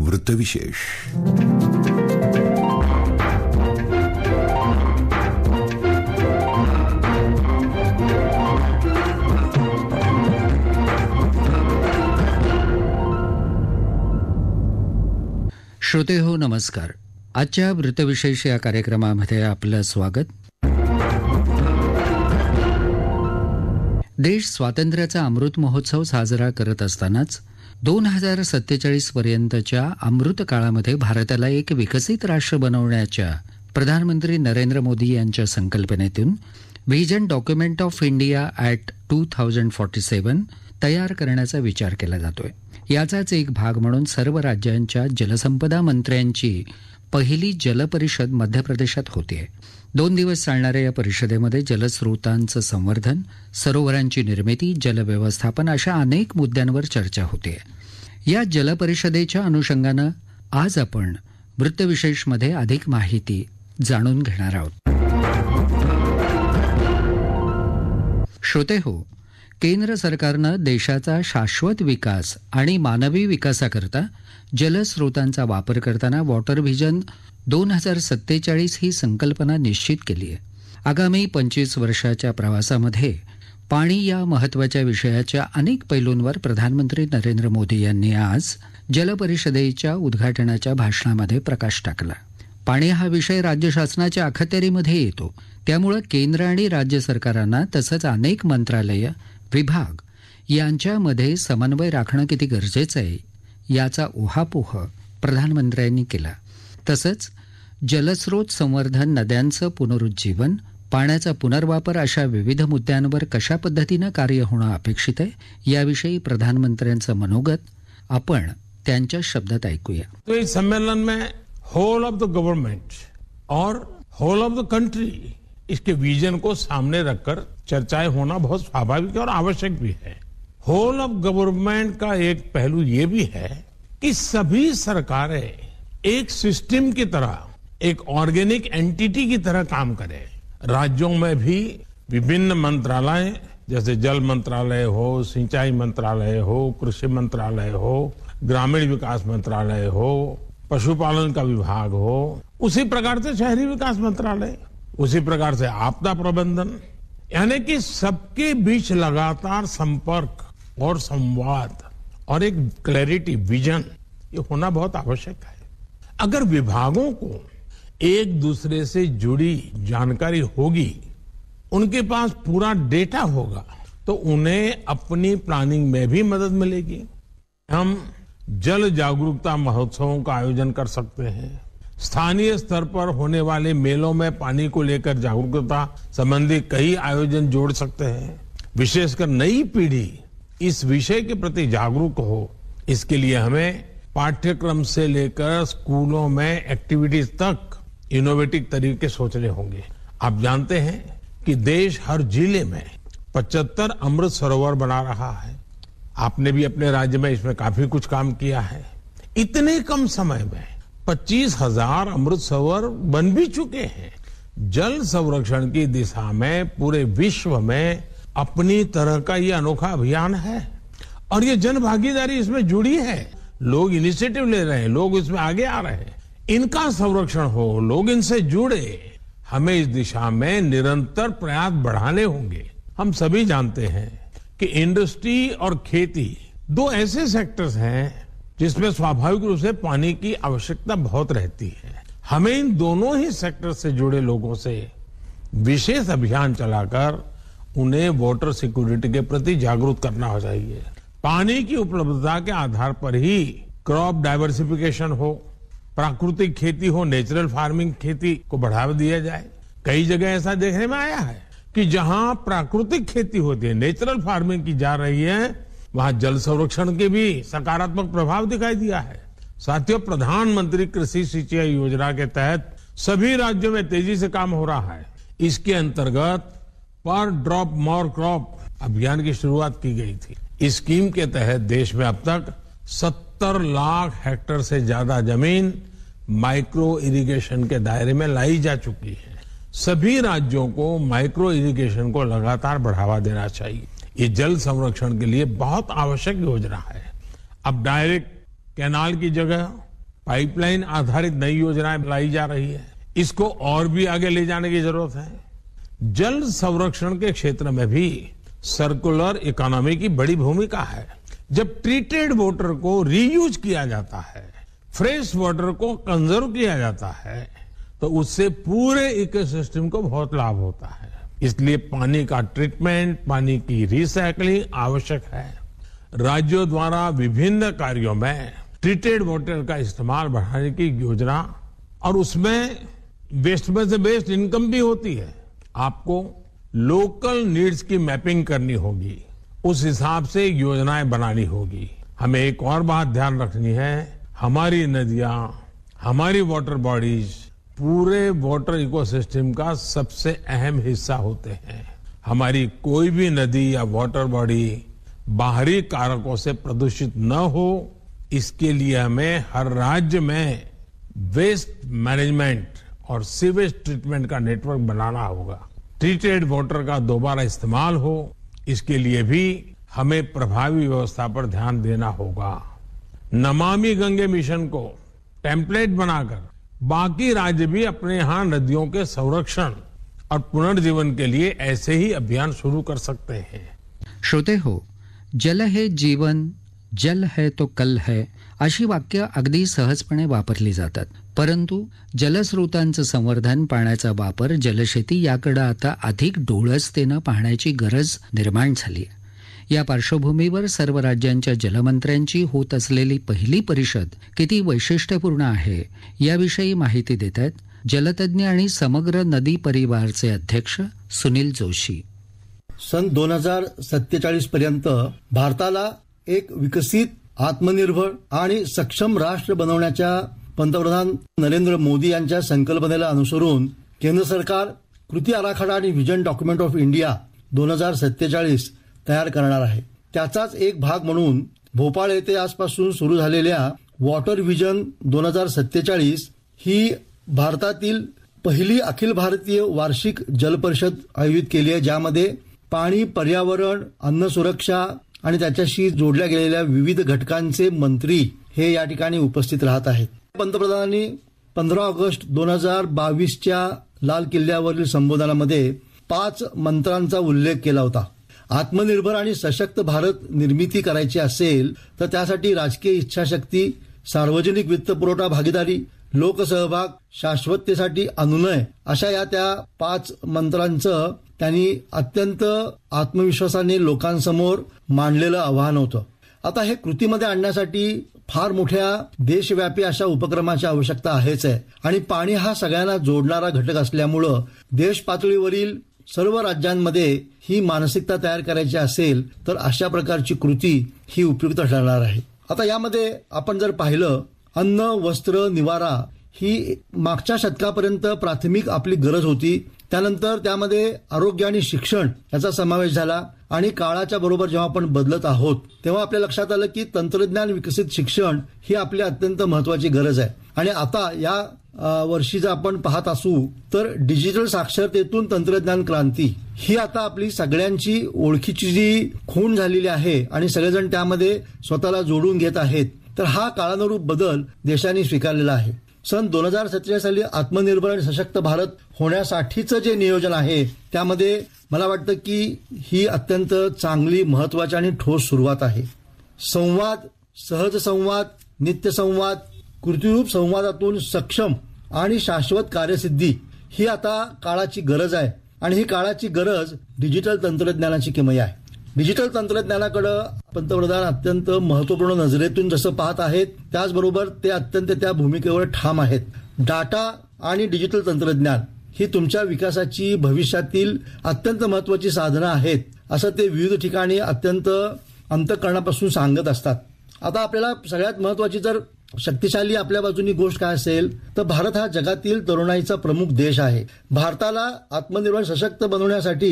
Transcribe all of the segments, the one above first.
वृत्तविशेष. श्रोते हो, नमस्कार. आजच्या वृत्तविशेष या कार्यक्रमामध्ये आपलं स्वागत. देश स्वातंत्र्याचा अमृत महोत्सव साजरा करत असतानाच 2047 पर्यंतच्या अमृत काळामध्ये भारताला एक विकसित राष्ट्र बनवण्याच्या प्रधानमंत्री नरेंद्र मोदी यांच्या संकल्पनेतून vision document of India at 2047 तयार करण्याचा विचार केला जातोय. याचाच एक भाग म्हणून सर्व राज्यांच्या जलसंपदा मंत्र्यांची पहिली जलपरिषद मध्य प्रदेशात होतीये. 2 दिवस चालणाऱ्या या परिषदेमध्ये जलस्रोतांचं संवर्धन, सरोवरांची निर्मिती, जलव्यवस्थापन अशा अनेक मुद्द्यांवर चर्चा होते. या जलपरिषदेच्या अनुषंगानं आज आपण वृत्तविशेषमध्ये अधिक माहिती जाणून घेणार आहोत. श्रोते हो, केंद्र सरकारनं देशाचा शाश्वत विकास आणि मानवी विकासाकरता जलस्रोतांचा वापर करताना वॉटर व्हिजन 2047 ही संकल्पना निश्चित केली आहे. आगामी 25 वर्षाच्या प्रवासामध्ये पाणी या महत्त्वाच्या विषयाच्या अनेक पैलूंवर प्रधानमंत्री नरेंद्र मोदी यांनी आज जलपरिषदेच्या उद्घाटनाच्या भाषणामध्ये प्रकाश टाकला. पाणी हा विषय राज्य शासनाच्या अखत्यारीमध्ये येतो. त्यामुळे केंद्र आणि राज्य सरकारांना तसंच अनेक मंत्रालय, विभाग यांच्यामध्ये समन्वय राखणं किती गरजेचं आहे याचा उहापोह प्रधानमंत्र्यांनी केला. तसंच जलस्रोत संवर्धन, नद्यांचं पुनरुज्जीवन, पाण्याचा पुनर्वापर अशा विविध मुद्द्यांवर कशा पद्धतीनं कार्य होणं अपेक्षित आहे याविषयी प्रधानमंत्र्यांचं मनोगत आपण त्यांच्या शब्दात ऐकूया. तो इस सम्मेलन में होल ऑफ द गवर्नमेंट और होल ऑफ द कंट्री इसके विजन को सामने रखकर चर्चाएं होना बहुत स्वाभाविक और आवश्यक भी है. होल ऑफ गवर्नमेंट का एक पहलू ये भी है कि सभी सरकारें एक सिस्टम की तरह, एक ऑर्गेनिक एंटिटी की तरह काम करें. राज्यों में भी विभिन्न मंत्रालय जैसे जल मंत्रालय हो, सिंचाई मंत्रालय हो, कृषि मंत्रालय हो, ग्रामीण विकास मंत्रालय हो, पशुपालन का विभाग हो, उसी प्रकार से शहरी विकास मंत्रालय, उसी प्रकार से आपदा प्रबंधन, यानी कि सबके बीच लगातार संपर्क और संवाद और एक क्लैरिटी, विजन, ये होना बहुत आवश्यक है. अगर विभागों को एक दूसरे से जुड़ी जानकारी होगी, उनके पास पूरा डेटा होगा, तो उन्हें अपनी प्लानिंग में भी मदद मिलेगी. हम जल जागरूकता महोत्सवों का आयोजन कर सकते हैं. स्थानीय स्तर पर होने वाले मेलों में पानी को लेकर जागरूकता संबंधी कई आयोजन जोड़ सकते हैं. विशेषकर नई पीढ़ी इस विषय के प्रति जागरूक हो, इसके लिए हमें पाठ्यक्रम से लेकर स्कूलों में एक्टिविटीज तक इनोवेटिव तरीके सोचने होंगे. आप जानते हैं कि देश हर जिले में 75 अमृत सरोवर बना रहा है. आपने भी अपने राज्य में इसमें काफी कुछ काम किया है. इतने कम समय में 25,000 अमृत सरोवर बन भी चुके हैं. जल संरक्षण की दिशा में पूरे विश्व में अपनी तरह का ये अनोखा अभियान है और ये जन भागीदारी इसमें जुड़ी है. लोग इनिशिएटिव ले रहे हैं, लोग इसमें आगे आ रहे हैं. इनका संरक्षण हो, लोग इनसे जुड़े. हमें इस दिशा में निरंतर प्रयास बढ़ाने होंगे. हम सभी जानते हैं कि इंडस्ट्री और खेती 2 ऐसे सेक्टर्स हैं जिसमें स्वाभाविक रूप से पानी की आवश्यकता बहुत रहती है. हमें इन दोनों ही सेक्टर से जुड़े लोगों से विशेष अभियान चलाकर उन्हें वाटर सिक्योरिटी के प्रति जागरूक करना चाहिए. पानी की उपलब्धता के आधार पर ही क्रॉप डाइवर्सिफिकेशन हो, प्राकृतिक खेती हो, नेचुरल फार्मिंग खेती को बढ़ावा दिया जाए. कई जगह ऐसा देखने में आया है कि जहां प्राकृतिक खेती होती है, नेचुरल फार्मिंग की जा रही है, वहां जल संरक्षण के भी सकारात्मक प्रभाव दिखाई दिया है. साथियों, प्रधानमंत्री कृषि सिंचाई योजना के तहत सभी राज्यों में तेजी से काम हो रहा है. इसके अंतर्गत पर ड्रॉप मोर क्रॉप अभियान की शुरुआत की गई थी. इस स्कीम के तहत देश में अब तक 70 लाख हेक्टेयर से ज्यादा जमीन माइक्रो इरिगेशन के दायरे में लाई जा चुकी है. सभी राज्यों को माइक्रो इरिगेशन को लगातार बढ़ावा देना चाहिए. ये जल संरक्षण के लिए बहुत आवश्यक योजना है. अब डायरेक्ट कैनाल की जगह पाइपलाइन आधारित नई योजनाएं लाई जा रही है, इसको और भी आगे ले जाने की जरूरत है। जल संरक्षण के क्षेत्र में भी सर्कुलर इकोनॉमी की बड़ी भूमिका है। जब ट्रीटेड वाटर को रीयूज किया जाता है, फ्रेश वाटर को कंजर्व किया जाता है, तो उससे पूरे इकोसिस्टम को बहुत लाभ होता है। इसलिए पानी का ट्रीटमेंट, पानी की रिसाइकलिंग आवश्यक है। राज्यों द्वारा विभिन्न कार्यों में ट्रीटेड वाटर का इस्तेमाल बढ़ाने की योजना, और उसमें वेस्ट में से बेस्ट इनकम भी होती है। आपको लोकल नीड्स की मैपिंग करनी होगी, उस हिसाब से योजनाएं बनानी होगी। हमें एक और बात ध्यान रखनी है, हमारी नदियां, हमारी वाटर बॉडीज पूरे वाटर इकोसिस्टम का सबसे अहम हिस्सा होते हैं। हमारी कोई भी नदी या वाटर बॉडी बाहरी कारकों से प्रदूषित न हो, इसके लिए हमें हर राज्य में वेस्ट मैनेजमेंट और सीवेज ट्रीटमेंट का नेटवर्क बनाना होगा। ट्रीटेड वाटर का दोबारा इस्तेमाल हो, इसके लिए भी हमें प्रभावी व्यवस्था पर ध्यान देना होगा। नमामि गंगे मिशन को टेम्पलेट बनाकर बाकी राज्य भी अपने यहां नदियों के संरक्षण और पुनर्जीवन के लिए ऐसे ही अभियान शुरू कर सकते हैं। श्रोते हो, जल है जीवन, जल है तो कल है अशी वाक्य अगदी सहजपणे वापरली जातात, परंतु जलस्रोतांचं संवर्धन, पाण्याचा वापर, जलशेती याकडे आता अधिक डोळसतेनं पाहण्याची गरज निर्माण झाली आहे। या पार्श्वभूमीवर सर्व राज्यांच्या जलमंत्र्यांची होत असलेली पहिली परिषद किती वैशिष्ट्यपूर्ण आहे याविषयी माहिती देत आहेत जलतज्ञ आणि समग्र नदी परिवारचे अध्यक्ष सुनील जोशी। सन 2047 पर्यंत भारताला एक विकसित, आत्मनिर्भर आणि सक्षम राष्ट्र बनवण्याच्या पंतप्रधान नरेंद्र मोदी यांच्या संकल्पनेला अनुसरून केंद्र सरकार कृती आराखडा आणि व्हिजन डॉक्युमेंट ऑफ इंडिया 2047 तयार करणार आहे। त्याचाच एक भाग म्हणून भोपाळ येथे आजपासून सुरू झालेल्या वॉटर व्हिजन 2047 ही भारतातील पहिली अखिल भारतीय वार्षिक जल परिषद आयोजित केली आहे, ज्यामध्ये पाणी, पर्यावरण, अन्न सुरक्षा आणि त्याच्याशी जोडल्या गेलेल्या विविध घटकांचे मंत्री हे या ठिकाणी उपस्थित राहत आहेत। पंतप्रधानांनी 15 ऑगस्ट 2022च्या लाल किल्ल्यावरील संबोधनामध्ये 5 मंत्रांचा उल्लेख केला होता। आत्मनिर्भर आणि सशक्त भारत निर्मिती करायची असेल तर त्यासाठी राजकीय इच्छाशक्ती, सार्वजनिक वित्तपुरवठा भागीदारी, लोकसहभाग, शाश्वततेसाठी अनुनय अशा या त्या 5 मंत्रांचं त्यांनी अत्यंत आत्मविश्वासाने लोकांसमोर मांडलेलं आव्हान होतं। आता हे कृतीमध्ये आणण्यासाठी फार मोठ्या देशव्यापी अशा उपक्रमाची आवश्यकता आहेच आहे आणि पाणी हा सगळ्यांना जोडणारा घटक असल्यामुळं देश पातळीवरील सर्व राज्यांमध्ये ही मानसिकता तयार करायची असेल तर अशा प्रकारची कृती ही उपयुक्त ठरणार आहे। आता यामध्ये आपण जर पाहिलं, अन्न, वस्त्र, निवारा ही मागच्या शतकापर्यंत प्राथमिक आपली गरज होती। त्यानंतर त्यामध्ये आरोग्य आणि शिक्षण याचा समावेश झाला आणि काळाच्या बरोबर जेव्हा आपण बदलत आहोत तेव्हा आपल्या लक्षात आलं की तंत्रज्ञान विकसित शिक्षण ही आपली अत्यंत महत्वाची गरज आहे। आणि आता या वर्षी जर आपण पाहत असू तर डिजिटल साक्षरतेतून तंत्रज्ञान क्रांती ही आता आपली सगळ्यांची ओळखीची जी खूण झालेली आहे आणि सगळेजण त्यामध्ये स्वतःला जोडून घेत आहेत, तर हा काळानुरूप बदल देशाने स्वीकारलेला आहे। सन 2047 साली आत्मनिर्भर आणि सशक्त भारत होण्यासाठीचं जे नियोजन आहे त्यामध्ये मला वाटतं की ही अत्यंत चांगली, महत्वाची आणि ठोस सुरुवात आहे। संवाद, सहज संवाद, नित्य संवाद, कृतीरूप संवादातून सक्षम आणि शाश्वत कार्यसिद्धी ही आता काळाची गरज आहे आणि ही काळाची गरज डिजिटल तंत्रज्ञानाची किमया आहे। डिजिटल तंत्रज्ञानाकडे पंतप्रधान अत्यंत महत्वपूर्ण नजरेतून जसं पाहत आहेत त्याचबरोबर ते अत्यंत त्या भूमिकेवर ठाम आहेत। डाटा आणि डिजिटल तंत्रज्ञान ही तुमच्या विकासाची भविष्यातील अत्यंत महत्वाची साधनं आहेत असं ते विविध ठिकाणी अत्यंत अंतःकरणापासून सांगत असतात। आता आपल्याला सगळ्यात महत्वाची जर शक्तिशाली आपल्या बाजूनी गोष्ट काय असेल तर भारत हा जगातील तरुणाईचा प्रमुख देश आहे। भारताला आत्मनिर्भर सशक्त बनवण्यासाठी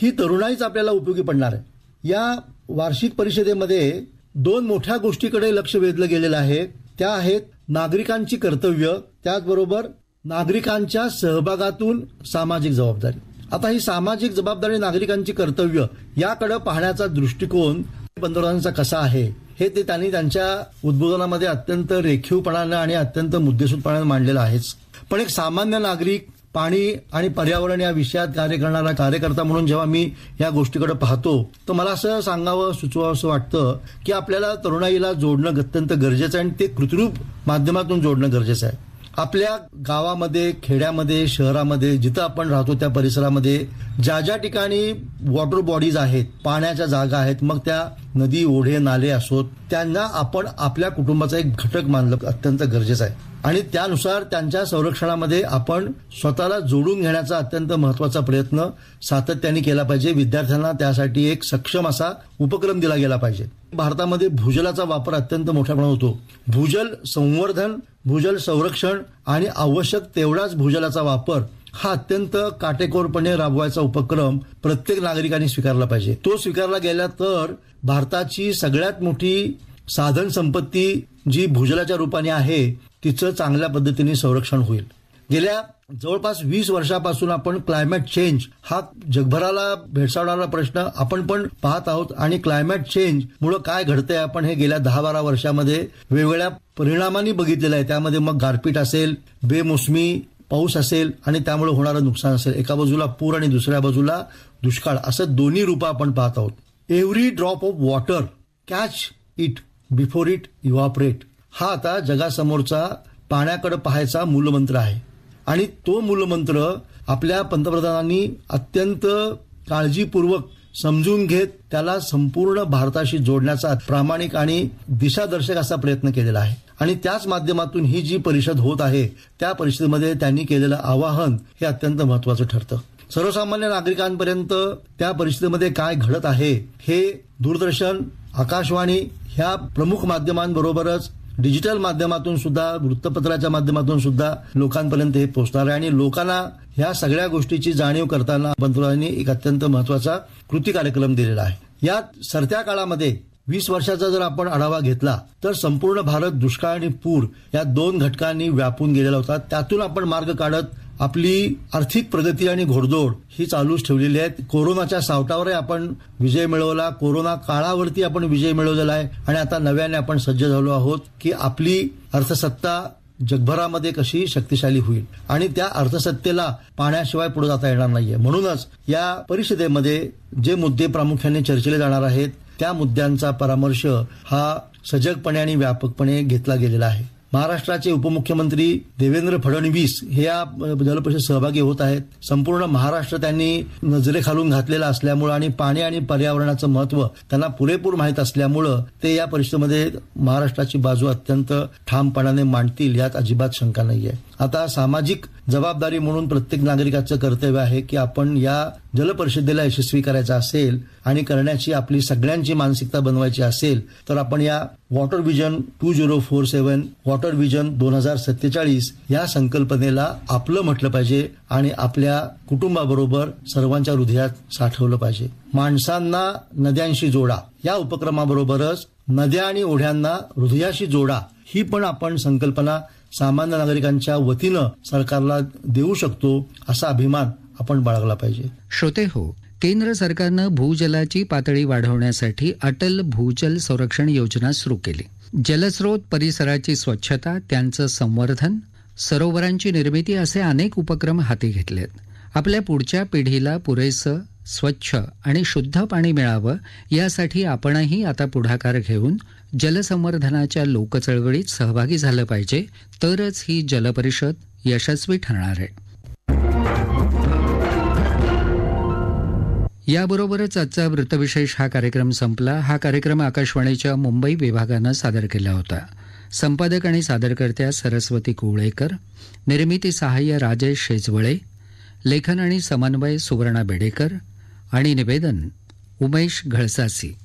ही तरुणाईच आपल्याला उपयोगी पडणार आहे। या वार्षिक परिषदेमध्ये 2 मोठ्या गोष्टीकडे लक्ष वेधलं गेलेलं आहे, त्या आहेत नागरिकांची कर्तव्य, त्याचबरोबर नागरिकांच्या सहभागातून सामाजिक जबाबदारी। आता ही सामाजिक जबाबदारी, नागरिकांची कर्तव्य याकडे पाहण्याचा दृष्टिकोन पंतप्रधानांचा कसा आहे हे ते त्यांनी त्यांच्या उद्बोधनामध्ये अत्यंत रेखीवपणानं आणि अत्यंत मुद्देसूदपणानं मांडलेलं आहेच. पण एक सामान्य नागरिक पाणी आणि पर्यावरण या विषयात कार्य करणारा कार्यकर्ता म्हणून जेव्हा मी या गोष्टीकडे पाहतो तर मला असं सांगावं सुचवावं असं वाटतं की आपल्याला तरुणाईला जोडणं अत्यंत गरजेचं आहे आणि ते कृत्रिम माध्यमातून जोडणं गरजेचं आहे. आपल्या गावामध्ये, खेड्यामध्ये, शहरामध्ये जिथं आपण राहतो त्या परिसरामध्ये ज्या ज्या ठिकाणी वॉटर बॉडीज आहेत, पाण्याच्या जागा आहेत, मग त्या नदी, ओढे, नाले असोत, त्यांना आपण आपल्या कुटुंबाचा एक घटक मानलं अत्यंत गरजेचं आहे. आणि त्यानुसार त्यांच्या संरक्षणामध्ये आपण स्वतःला जोडून घेण्याचा अत्यंत महत्वाचा प्रयत्न सातत्याने केला पाहिजे. विद्यार्थ्यांना त्यासाठी एक सक्षम असा उपक्रम दिला गेला पाहिजे. भारतामध्ये भूजलाचा वापर अत्यंत मोठ्या प्रमाणात होतो. भूजल संवर्धन, भूजल संरक्षण आणि आवश्यक तेवढाच भूजलाचा वापर हा अत्यंत काटेकोरपणे राबवायचा उपक्रम प्रत्येक नागरिकांनी स्वीकारला पाहिजे. तो स्वीकारला गेला तर भारताची सगळ्यात मोठी साधन संपत्ती जी भूजलाच्या रूपाने आहे तिचं चांगल्या पद्धतीने संरक्षण होईल. गेल्या जवळपास 20 वर्षापासून आपण क्लायमेट चेंज हा जगभराला भेडसावणारा प्रश्न आपण पण पाहत आहोत आणि क्लायमेट चेंज मुळे काय घडतंय आपण हे गेल्या 10-12 वर्षामध्ये वेगवेगळ्या परिणामांनी बघितलेलं आहे. त्यामध्ये मग गारपीट असेल, बेमोसमी पाऊस असेल आणि त्यामुळे होणारं नुकसान असेल. एका बाजूला पूर आणि दुसऱ्या बाजूला दुष्काळ असं दोन्ही रूपं आपण पाहत आहोत. Every drop of water catch it before it evaporate हा आता जगासमोरचा पाण्याकडे पाहायचा मूलमंत्र आहे. आणि तो मूलमंत्र आपल्या पंतप्रधानांनी अत्यंत काळजीपूर्वक समजून घेत त्याला संपूर्ण भारताशी जोडण्याचा प्रामाणिक आणि दिशादर्शक असा प्रयत्न केलेला आहे. आणि त्याच माध्यमातून ही जी परिषद होत आहे त्या परिषदेमध्ये त्यांनी केलेलं आवाहन हे अत्यंत महत्वाचं ठरतं. सर्वसामान्य नागरिकांपर्यंत त्या परिषदेमध्ये काय घडत आहे हे दूरदर्शन, आकाशवाणी ह्या प्रमुख माध्यमांबरोबरच डिजिटल माध्यमातून सुद्धा, वृत्तपत्राच्या माध्यमातून सुद्धा लोकांपर्यंत हे पोहोचणार आहे. आणि लोकांना ह्या सगळ्या गोष्टीची जाणीव करताना पंतप्रधानांनी एक अत्यंत महत्वाचा कृती कार्यक्रम दिलेला आहे. या सरत्या काळामध्ये 20 वर्षाचा जर आपण आढावा घेतला तर संपूर्ण भारत दुष्काळ आणि पूर या दोन घटकांनी व्यापून गेलेला होता. त्यातून आपण मार्ग काढत आपली आर्थिक प्रगती आणि घोडदौड ही चालूच ठेवलेली आहे. कोरोनाच्या सावटावरही आपण विजय मिळवला, कोरोना काळावरती आपण विजय मिळवलेला आहे आणि आता नव्याने आपण सज्ज झालो आहोत की आपली अर्थसत्ता जगभरामध्ये कशी शक्तिशाली होईल आणि त्या अर्थसत्तेला पाण्याशिवाय पुढे जाता येणार नाहीये. म्हणूनच या परिषदेमध्ये जे मुद्दे प्रामुख्याने चर्चिले जाणार आहेत त्या मुद्द्यांचा परामर्श हा सजगपणे आणि व्यापकपणे घेतला गेलेला आहे. महाराष्ट्राचे उपमुख्यमंत्री देवेंद्र फडणवीस हे या जलपरिषदेत सहभागी होत आहेत. संपूर्ण महाराष्ट्र त्यांनी नजरेखालून घातलेला असल्यामुळे आणि पाणी आणि पर्यावरणाचं महत्व त्यांना पुरेपूर माहीत असल्यामुळं ते या परिषदेमध्ये महाराष्ट्राची बाजू अत्यंत ठामपणाने मांडतील यात अजिबात शंका नाहीये. आता सामाजिक जबाबदारी म्हणून प्रत्येक नागरिकाचं कर्तव्य आहे की आपण या जलपरिषदेला यशस्वी करायचं असेल आणि करण्याची आपली सगळ्यांची मानसिकता बनवायची असेल तर आपण या वॉटर विजन 2047 वॉटर विजन 2047 या संकल्पनेला आपलं म्हटलं पाहिजे आणि आपल्या कुटुंबाबरोबर सर्वांच्या हृदयात साठवलं पाहिजे. माणसांना नद्यांशी जोडा या उपक्रमाबरोबरच नद्या आणि ओढ्यांना हृदयाशी जोडा ही पण आपण संकल्पना सामान्य नागरिकांच्या वतीनं सरकारला देऊ शकतो असा अभिमान आपण बाळगला पाहिजे. श्रोते हो, केंद्र सरकारनं भूजलाची पातळी वाढवण्यासाठी अटल भूजल संरक्षण योजना सुरू केली. जलस्रोत, परिसराची स्वच्छता, त्यांचं संवर्धन, सरोवरांची निर्मिती असे अनेक उपक्रम हाती घेतलेत. आपल्या पुढच्या पिढीला पुरेसं स्वच्छ आणि शुद्ध पाणी मिळावं यासाठी आपणही आता पुढाकार घेऊन जलसंवर्धनाच्या लोकचळवळीत सहभागी झालं पाहिजे. तरच ही जलपरिषद यशस्वी ठरणार आहे. याबरोबरच आजचा वृत्तविशेष हा कार्यक्रम संपला. हा कार्यक्रम आकाशवाणीच्या मुंबई विभागानं सादर केला होता. संपादक आणि सादरकर्त्या सरस्वती कुवळेकर, निर्मिती सहाय्य राजेश शेजवळे, लेखन आणि समन्वय सुवर्णा बेडेकर आणि निवेदन उमेश घळसासी.